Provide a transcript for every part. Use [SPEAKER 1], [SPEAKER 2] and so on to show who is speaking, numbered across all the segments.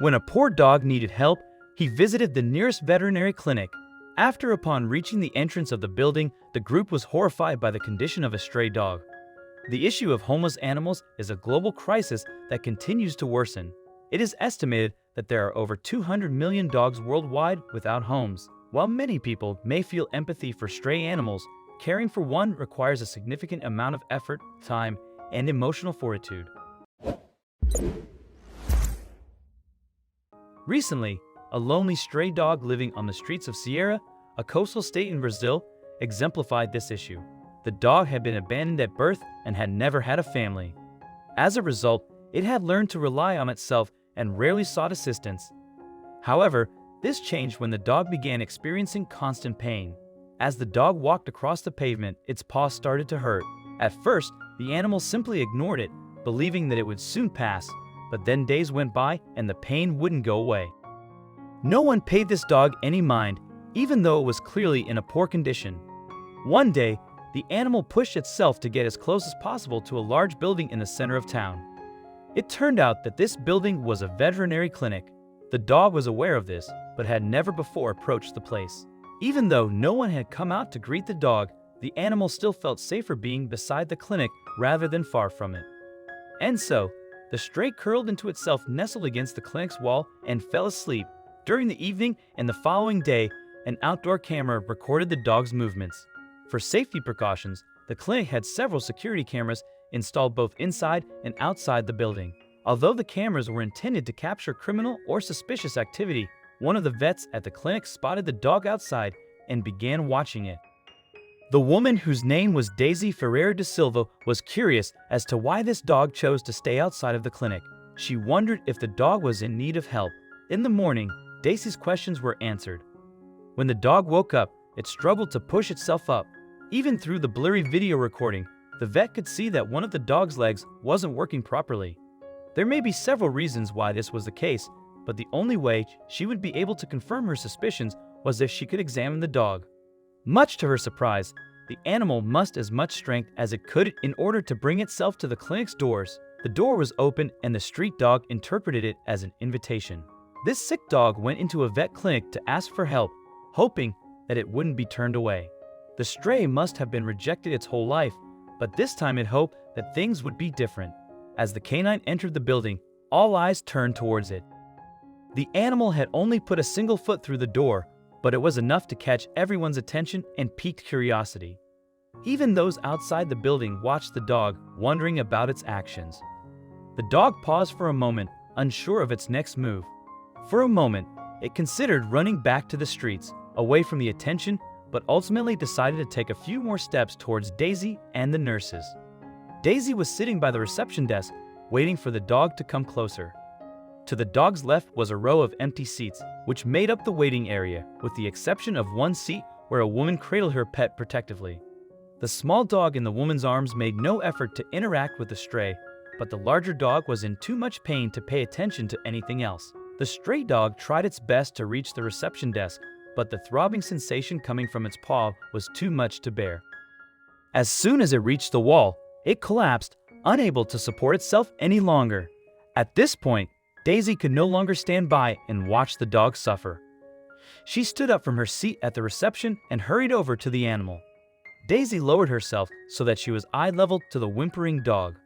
[SPEAKER 1] When a poor dog needed help, he visited the nearest veterinary clinic. Upon reaching the entrance of the building, the group was horrified by the condition of a stray dog. The issue of homeless animals is a global crisis that continues to worsen. It is estimated that there are over 200 million dogs worldwide without homes. While many people may feel empathy for stray animals, caring for one requires a significant amount of effort, time, and emotional fortitude. Recently, a lonely stray dog living on the streets of Ceará, a coastal state in Brazil, exemplified this issue. The dog had been abandoned at birth and had never had a family. As a result, it had learned to rely on itself and rarely sought assistance. However, this changed when the dog began experiencing constant pain. As the dog walked across the pavement, its paws started to hurt. At first, the animal simply ignored it, believing that it would soon pass, but then days went by and the pain wouldn't go away. No one paid this dog any mind, even though it was clearly in a poor condition. One day, the animal pushed itself to get as close as possible to a large building in the center of town. It turned out that this building was a veterinary clinic. The dog was aware of this, but had never before approached the place. Even though no one had come out to greet the dog, the animal still felt safer being beside the clinic rather than far from it. And so, the stray curled into itself, nestled against the clinic's wall, and fell asleep. During the evening and the following day, an outdoor camera recorded the dog's movements. For safety precautions, the clinic had several security cameras installed both inside and outside the building. Although the cameras were intended to capture criminal or suspicious activity, one of the vets at the clinic spotted the dog outside and began watching it. The woman, whose name was Daisy Ferreira de Silva, was curious as to why this dog chose to stay outside of the clinic. She wondered if the dog was in need of help. In the morning, Daisy's questions were answered. When the dog woke up, it struggled to push itself up. Even through the blurry video recording, the vet could see that one of the dog's legs wasn't working properly. There may be several reasons why this was the case, but the only way she would be able to confirm her suspicions was if she could examine the dog. Much to her surprise, the animal mustered as much strength as it could in order to bring itself to the clinic's doors. The door was open and the street dog interpreted it as an invitation. This sick dog went into a vet clinic to ask for help, hoping that it wouldn't be turned away. The stray must have been rejected its whole life, but this time it hoped that things would be different. As the canine entered the building, all eyes turned towards it. The animal had only put a single foot through the door, but it was enough to catch everyone's attention and piqued curiosity. Even those outside the building watched the dog, wondering about its actions. The dog paused for a moment, unsure of its next move. For a moment, it considered running back to the streets, away from the attention, but ultimately decided to take a few more steps towards Daisy and the nurses. Daisy was sitting by the reception desk, waiting for the dog to come closer. To the dog's left was a row of empty seats, which made up the waiting area, with the exception of one seat where a woman cradled her pet protectively. The small dog in the woman's arms made no effort to interact with the stray, but the larger dog was in too much pain to pay attention to anything else. The stray dog tried its best to reach the reception desk, but the throbbing sensation coming from its paw was too much to bear. As soon as it reached the wall, it collapsed, unable to support itself any longer. At this point, Daisy could no longer stand by and watch the dog suffer. She stood up from her seat at the reception and hurried over to the animal. Daisy lowered herself so that she was eye-level to the whimpering dog.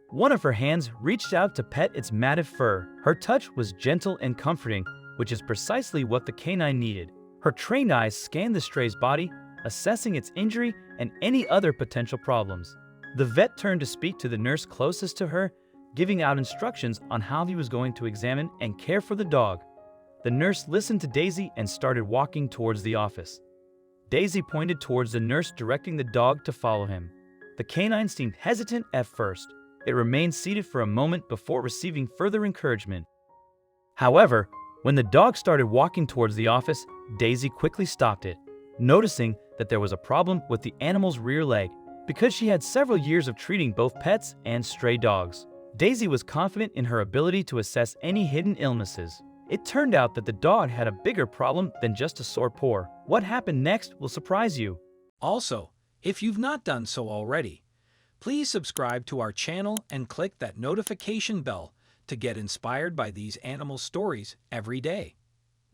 [SPEAKER 1] One of her hands reached out to pet its matted fur. Her touch was gentle and comforting, which is precisely what the canine needed. Her trained eyes scanned the stray's body, assessing its injury and any other potential problems. The vet turned to speak to the nurse closest to her, giving out instructions on how he was going to examine and care for the dog. The nurse listened to Daisy and started walking towards the office. Daisy pointed towards the nurse, directing the dog to follow him. The canine seemed hesitant at first. It remained seated for a moment before receiving further encouragement. However, when the dog started walking towards the office, Daisy quickly stopped it, noticing that there was a problem with the animal's rear leg. Because she had several years of treating both pets and stray dogs, Daisy was confident in her ability to assess any hidden illnesses. It turned out that the dog had a bigger problem than just a sore paw. What happened next will surprise you.
[SPEAKER 2] Also, if you've not done so already, please subscribe to our channel and click that notification bell to get inspired by these animal stories every day.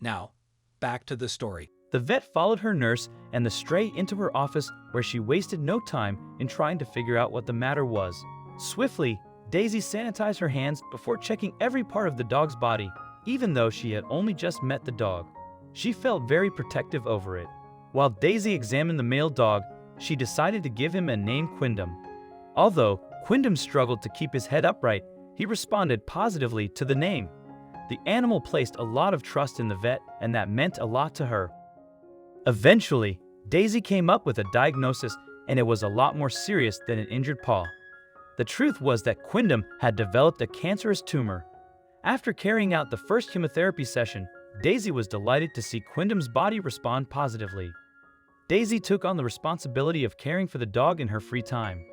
[SPEAKER 2] Now, back to the story.
[SPEAKER 1] The vet followed her nurse and the stray into her office, where she wasted no time in trying to figure out what the matter was. Swiftly, Daisy sanitized her hands before checking every part of the dog's body, even though she had only just met the dog. She felt very protective over it. While Daisy examined the male dog, she decided to give him a name, Quindam. Although Quindam struggled to keep his head upright, he responded positively to the name. The animal placed a lot of trust in the vet, and that meant a lot to her. Eventually, Daisy came up with a diagnosis, and it was a lot more serious than an injured paw. The truth was that Quindam had developed a cancerous tumor. After carrying out the first chemotherapy session, Daisy was delighted to see Quindam's body respond positively. Daisy took on the responsibility of caring for the dog in her free time.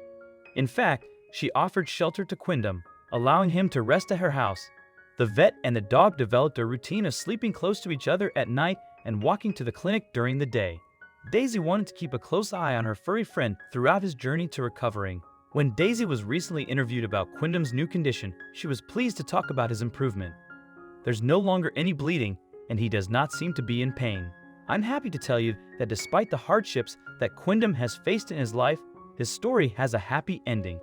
[SPEAKER 1] In fact, she offered shelter to Quindam, allowing him to rest at her house. The vet and the dog developed a routine of sleeping close to each other at night and walking to the clinic during the day. Daisy wanted to keep a close eye on her furry friend throughout his journey to recovering. When Daisy was recently interviewed about Quindam's new condition, she was pleased to talk about his improvement. There's no longer any bleeding, and he does not seem to be in pain. I'm happy to tell you that despite the hardships that Quindam has faced in his life, his story has a happy ending.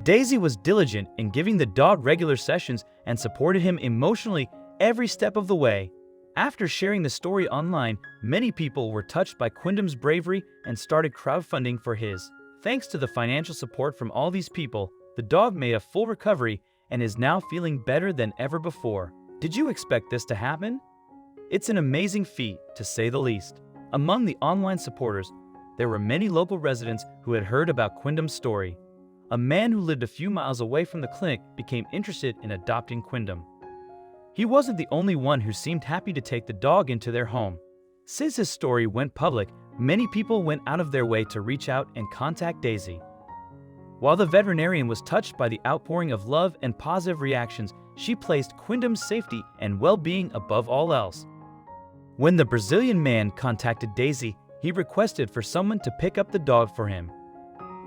[SPEAKER 1] Daisy was diligent in giving the dog regular sessions and supported him emotionally every step of the way. After sharing the story online, many people were touched by Quindam's bravery and started crowdfunding for his. Thanks to the financial support from all these people, the dog made a full recovery and is now feeling better than ever before. Did you expect this to happen? It's an amazing feat, to say the least. Among the online supporters, there were many local residents who had heard about Quindam's story. A man who lived a few miles away from the clinic became interested in adopting Quindam. He wasn't the only one who seemed happy to take the dog into their home. Since his story went public, many people went out of their way to reach out and contact Daisy. While the veterinarian was touched by the outpouring of love and positive reactions, she placed Quindam's safety and well-being above all else. When the Brazilian man contacted Daisy, he requested for someone to pick up the dog for him.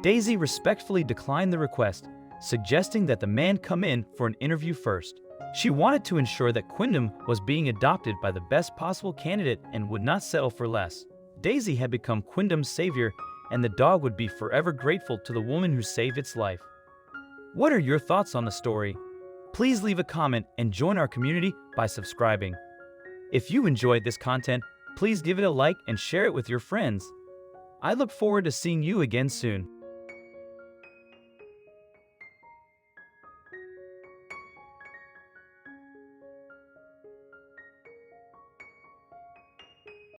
[SPEAKER 1] Daisy respectfully declined the request, suggesting that the man come in for an interview first. She wanted to ensure that Quindam was being adopted by the best possible candidate and would not settle for less. Daisy had become Quindam's savior, and the dog would be forever grateful to the woman who saved its life. What are your thoughts on the story? Please leave a comment and join our community by subscribing. If you enjoyed this content, please give it a like and share it with your friends. I look forward to seeing you again soon.